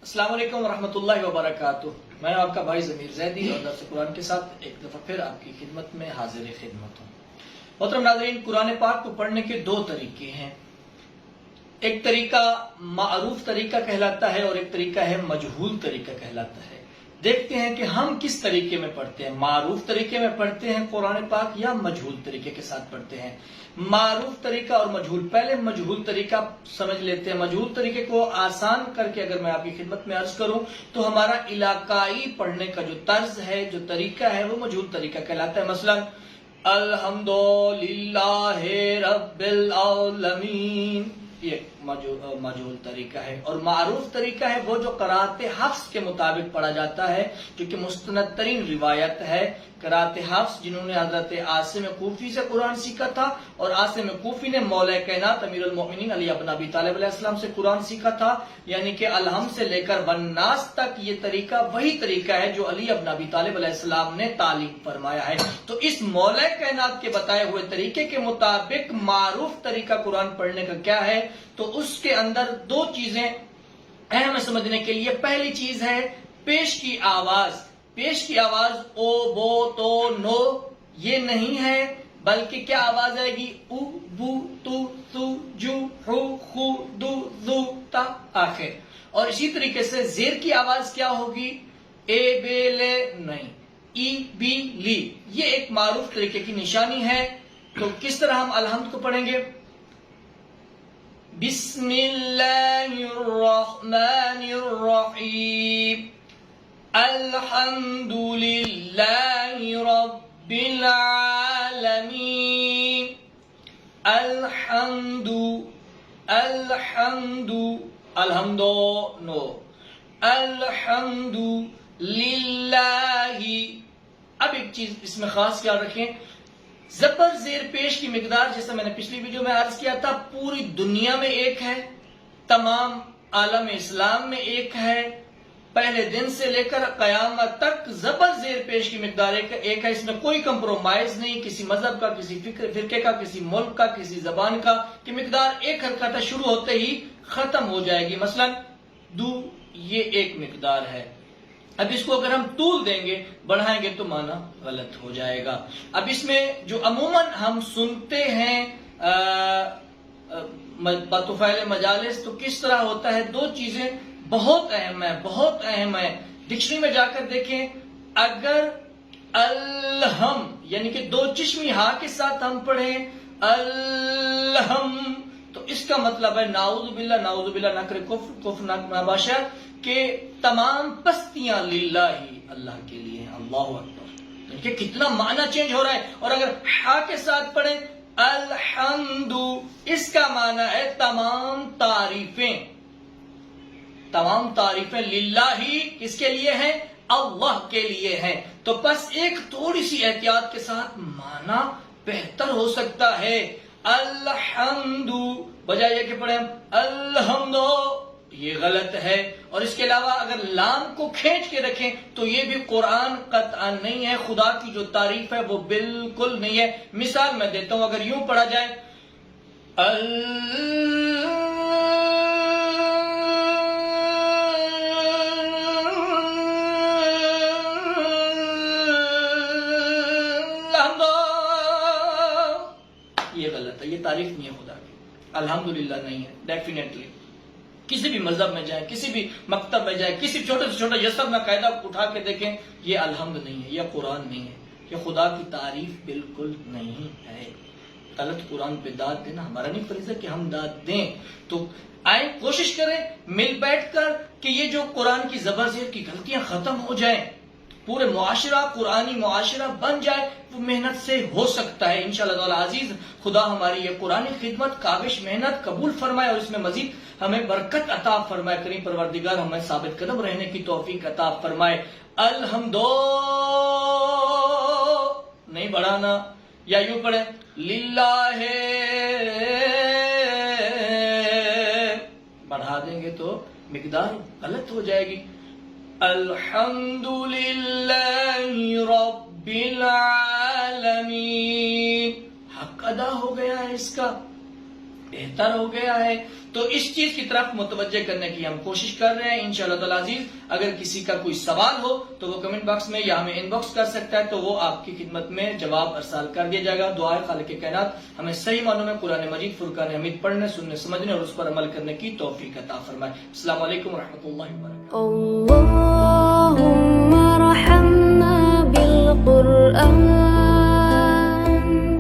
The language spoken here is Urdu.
السلام علیکم ورحمۃ اللہ وبرکاتہ۔ میں آپ کا بھائی ضمیر زیدی اور درس قرآن کے ساتھ ایک دفعہ پھر آپ کی خدمت میں حاضر خدمت ہوں۔ محترم ناظرین، قرآن پاک کو پڑھنے کے دو طریقے ہیں۔ ایک طریقہ معروف طریقہ کہلاتا ہے اور ایک طریقہ ہے مجہول طریقہ کہلاتا ہے۔ دیکھتے ہیں کہ ہم کس طریقے میں پڑھتے ہیں، معروف طریقے میں پڑھتے ہیں قرآن پاک یا مجہول طریقے کے ساتھ پڑھتے ہیں۔ معروف طریقہ اور مجہول، پہلے مجہول طریقہ سمجھ لیتے ہیں۔ مجہول طریقے کو آسان کر کے اگر میں آپ کی خدمت میں عرض کروں تو ہمارا علاقائی پڑھنے کا جو طرز ہے، جو طریقہ ہے، وہ مجہول طریقہ کہلاتا ہے۔ مثلا الحمدللہ رب العالمین، یہ مجہول طریقہ ہے۔ اور معروف طریقہ ہے وہ جو قرات حفص کے مطابق پڑھا جاتا ہے، جو کہ مستند ترین روایت ہے۔ قرات حفص جنہوں نے حضرت عاصم کوفی سے قرآن سیکھا تھا، اور عاصم کوفی نے مولا کائنات امیر المؤمنین علی بن ابی طالب علیہ السلام سے قرآن سیکھا تھا، یعنی کہ الحمد سے لے کر والناس تک یہ طریقہ وہی طریقہ ہے جو علی بن ابی طالب علیہ السلام نے تعلیم فرمایا ہے۔ تو اس مولا کائنات کے بتائے ہوئے طریقے کے مطابق معروف طریقہ قرآن پڑھنے کا کیا ہے؟ تو اس کے اندر دو چیزیں اہم ہے سمجھنے کے لیے۔ پہلی چیز ہے پیش کی آواز۔ پیش کی آواز او بو تو نو یہ نہیں ہے، بلکہ کیا آواز آئے گی؟ او بو تو سو جو ہو خو دو زو تا آخر۔ اور اسی طریقے سے زیر کی آواز کیا ہوگی؟ اے بے لے نہیں، ای بی لی۔ یہ ایک معروف طریقے کی نشانی ہے۔ تو کس طرح ہم الحمد کو پڑھیں گے؟ بسم اللہ الرحمن الرحیم، الحمد للہ رب العالمین، الحمد نو، الحمد للہ۔ اب ایک چیز اس میں خاص خیال رکھیں، زبر زیر پیش کی مقدار جیسا میں نے پچھلی ویڈیو میں عرض کیا تھا پوری دنیا میں ایک ہے، تمام عالم اسلام میں ایک ہے۔ پہلے دن سے لے کر قیامت تک زبر زیر پیش کی مقدار ایک ہے، اس میں کوئی کمپرومائز نہیں، کسی مذہب کا، کسی فرقے کا، کسی ملک کا، کسی زبان کا، کہ مقدار ایک حرکت ہے، شروع ہوتے ہی ختم ہو جائے گی۔ مثلا دو، یہ ایک مقدار ہے۔ اب اس کو اگر ہم طول دیں گے، بڑھائیں گے تو معنی غلط ہو جائے گا۔ اب اس میں جو عموماً ہم سنتے ہیں بطفیل مجالس، تو کس طرح ہوتا ہے؟ دو چیزیں بہت اہم ہے، بہت اہم ہے۔ ڈکشنری میں جا کر دیکھیں، اگر الہم یعنی کہ دو چشمی ہا کے ساتھ ہم پڑھیں الہم، تو اس کا مطلب ہے نعوذ باللہ نہ کرے کفر ناباشا، کہ تمام پستیاں للہ ہی، اللہ کے لیے ہیں۔ اللہ اکبر، کہ کتنا معنی چینج ہو رہا ہے۔ اور اگر ہا کے ساتھ پڑھیں الحمد، اس کا معنی ہے تمام تعریفیں للہ ہی، کس کے لیے ہیں؟ اللہ کے لیے ہیں۔ تو بس ایک تھوڑی سی احتیاط کے ساتھ معنی بہتر ہو سکتا ہے۔ الحمد بجائے یہ کہ پڑھیں الحمد، یہ غلط ہے۔ اور اس کے علاوہ اگر لام کو کھینچ کے رکھیں تو یہ بھی قرآن قطعا نہیں ہے، خدا کی جو تعریف ہے وہ بالکل نہیں ہے۔ مثال میں دیتا ہوں، اگر یوں پڑھا جائے یہ غلط ہے، یہ تعریف نہیں ہے خدا کی، الحمدللہ نہیں ہے ڈیفینیٹلی۔ کسی بھی مذہب میں جائیں، کسی بھی مکتب میں جائیں، کسی چھوٹے سے چھوٹا یسر میں قاعدہ اٹھا کے دیکھیں، یہ الحمد نہیں ہے، یہ قرآن نہیں ہے، یہ خدا کی تعریف بالکل نہیں ہے۔ غلط قرآن پہ داد دینا ہمارا نہیں فریضہ کہ ہم داد دیں۔ تو آئیں کوشش کریں مل بیٹھ کر کہ یہ جو قرآن کی زبر زیر کی غلطیاں ختم ہو جائیں، پورے معاشرہ قرآنی معاشرہ بن جائے، وہ محنت سے ہو سکتا ہے انشاءاللہ تعالی عزیز۔ خدا ہماری یہ قرآنی خدمت کاوش محنت قبول فرمائے اور اس میں مزید ہمیں برکت عطا فرمائے۔ کریم پروردگار ہمیں ثابت قدم رہنے کی توفیق عطا فرمائے۔ الحمدو نہیں بڑھانا، یا یوں پڑھیں للہ، بڑھا دیں گے تو مقدار غلط ہو جائے گی۔ الحمد للہ رب العالمین، حق ادا ہو گیا ہے اس کا۔ بہتر ہو گیا ہے. تو اس چیز کی طرف متوجہ کرنے کی ہم کوشش کر رہے ہیں انشاءاللہ تعالی عزیز. اگر کسی کا کوئی سوال ہو تو وہ کمنٹ باکس میں یا ہمیں ان باکس کر سکتا ہے، تو وہ آپ کی خدمت میں جواب ارسال کر دیا جائے گا. دعا ہے خالق کائنات ہمیں صحیح معنوں میں قرآن مجید فرقان حمید پڑھنے، سننے، سمجھنے اور اس پر عمل کرنے کی توفیق عطا فرمائے. السلام علیکم ورحمۃ اللہ وبرکاتہ.